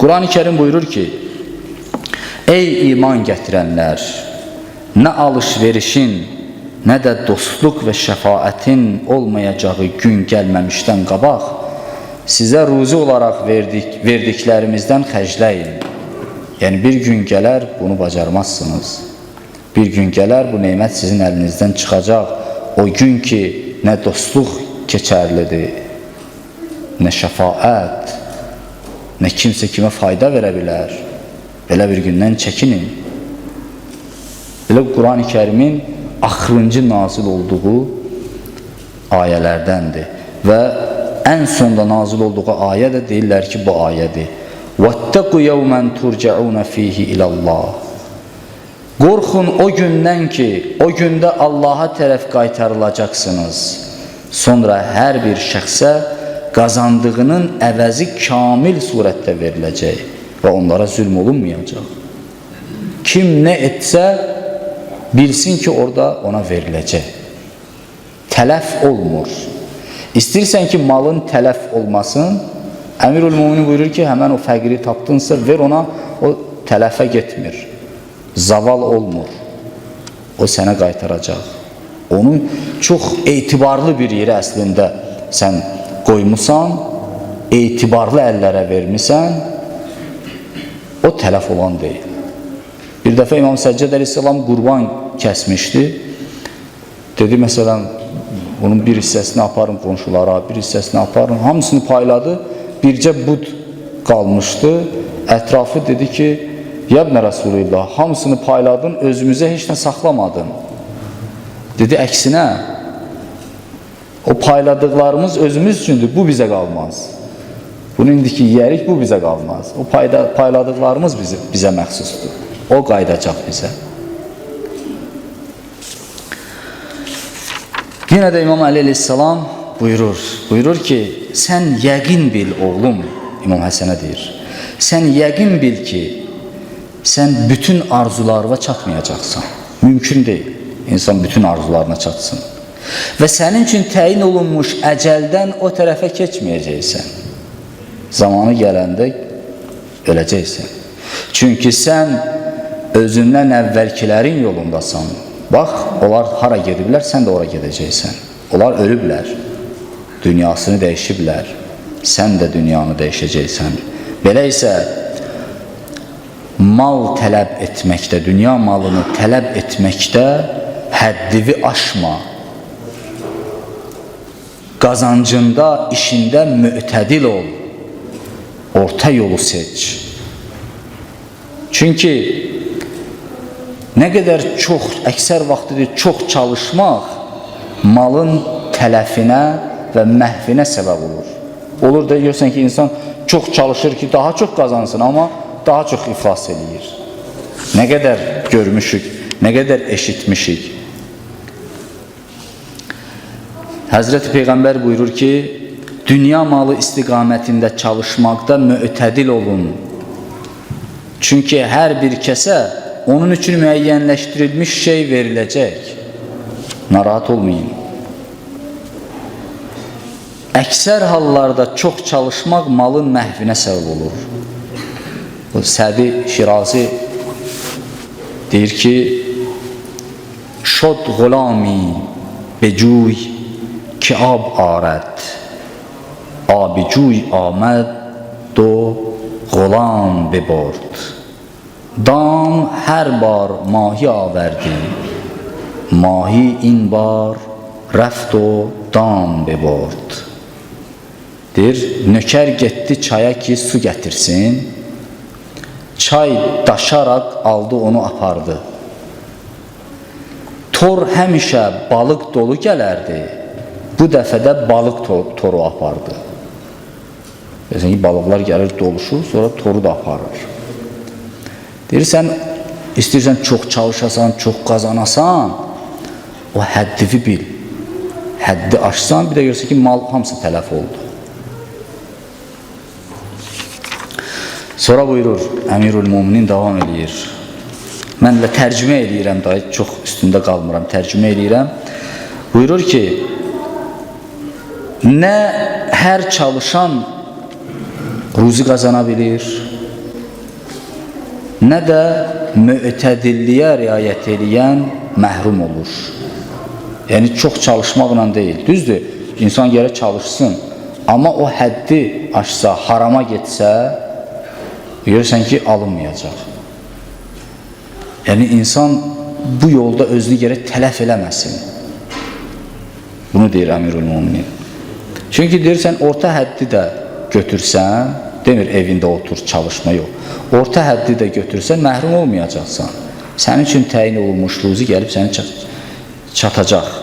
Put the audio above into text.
Quran-ı Kerim buyurur ki, ey iman gətirənlər, nə alış-verişin, nə də dostluq və şəfaətin olmayacağı gün gəlməmişdən qabaq, sizə ruzi olaraq verdiklərimizdən xərcləyin. Yəni bir gün gələr, bunu bacarmazsınız. Bir gün gələr, bu neymət sizin əlinizdən çıxacaq. O gün ki, nə dostluq keçərlidir, nə şəfaət, nə kimsə kimə fayda verə bilər. Belə bir gündən çəkinin. Belə Quran-ı Kərimin axırıncı nazil olduğu ayələrdəndir. Və ən sonda nazil olduğu ayə də deyirlər ki, bu ayədir. وَاتَّقُوا يَوْمًا تُرْجَعُونَ فِيهِ إِلَى اللّٰهِ Qorxun o gündən ki, o gündə Allaha tərəf qaytarılacaqsınız. Sonra hər bir şəxsə qazandığının əvəzi kamil surətdə veriləcək və onlara zülm olunmayacaq. Kim nə etsə, bilsin ki, orada ona veriləcək. Tələf olmur. İstəyirsən ki, malın tələf olmasın, Əmirül-Müminin buyurur ki, həmən o fəqiri tapdınsa, ver ona, o tələfə getmir. Zaval olmur. O sənə qaytaracaq. Onu çox etibarlı bir yerə əslində sən qoymusan, etibarlı əllərə vermisən, o tələf olan deyil. Bir dəfə İmam Səccad əleyhissalam qurban kəsmişdi. Dedi, məsələn, bunun bir hissəsini aparın qonşulara, bir hissəsini aparın, hamısını payladı. Bircə bud qalmışdı. Ətrafı dedi ki, Yəbnə Rasulullah, hamısını payladın, özümüzə heç nə saxlamadın. Dedi, əksinə, o payladıqlarımız özümüz üçündür, bu bizə qalmaz. Bunu indiki yiyərik, bu bizə qalmaz. O payladıqlarımız bizə məxsusdur. O qaydacaq bizə. Yenə də İmam Əli əleyhissalam buyurur ki, sən yəqin bil oğlum, İmam Həsənə deyir, sən yəqin bil ki, sən bütün arzularına çatmayacaqsan. Mümkün deyil, insan bütün arzularına çatsın. Və sənin üçün təyin olunmuş əcəldən o tərəfə keçməyəcəksən. Zamanı gələndə öləcəksən. Çünki sən özündən əvvəlkilərin yolundasan. Bax, onlar hara gediblər, sən də ora gedəcəksən. Onlar ölüblər, dünyasını dəyişiblər, sən də dünyanı dəyişəcəksən. Belə isə mal tələb etməkdə, dünya malını tələb etməkdə həddivi aşma. Qazancında, işində mütədil ol, orta yolu seç. Çünki nə qədər çox, əksər vaxtıdır, çox çalışmaq malın tələfinə və məhvinə səbəb olur. Olur da görsən ki, insan çox çalışır ki, daha çox qazansın, amma daha çox iflas edir. Nə qədər görmüşük, nə qədər eşitmişik. Həzrəti Peyğəmbər buyurur ki, dünya malı istiqamətində çalışmaqda mütədil olun. Çünki hər bir kəsə onun üçün müəyyənləşdirilmiş şey veriləcək. Narahat olmayın. Əksər hallarda çox çalışmaq malın məhvinə səbəb olur. Sədi Şirazi deyir ki, şod gulami becuy ki ab arət, abi cuy aməd do gulam bebord. Dam hər bar mahi avərdi, mahi in bar rəft o dam bebord. Deyir, nökər getdi çaya ki, su gətirsin. Çay daşaraq aldı, onu apardı. Tor həmişə balıq dolu gələrdi. Bu dəfədə balıq toru apardı. Deyirsən ki, balıqlar gəlir, doluşur, sonra toru da aparır. Deyirsən, istəyirsən çox çalışasan, çox qazanasan, o həddivi bil. Həddi aşsan, bir də görsən ki, mal hamısı tələf oldu. Sonra buyurur, Əmirül-Müminin davam edir. Mən də tərcümə edirəm, çox üstündə qalmıram, tərcümə edirəm. Buyurur ki, nə hər çalışan ruzi qazana bilir, nə də mütədilliyə riayət edən məhrum olur. Yəni, çox çalışmaqla deyil. Düzdür, insan gərək çalışsın. Amma o həddi aşsa, harama getsə, görürsən ki, alınmayacaq. Yəni, insan bu yolda özünü gərək tələf eləməsin. Bunu deyir Əmirül Müminin. Çünki deyirsən, orta həddi də götürsən, demir evində otur, çalışma yox. Orta həddi də götürsən, məhrum olmayacaqsan. Sənin üçün təyin olunmuş ruzi gəlib səni çatacaq.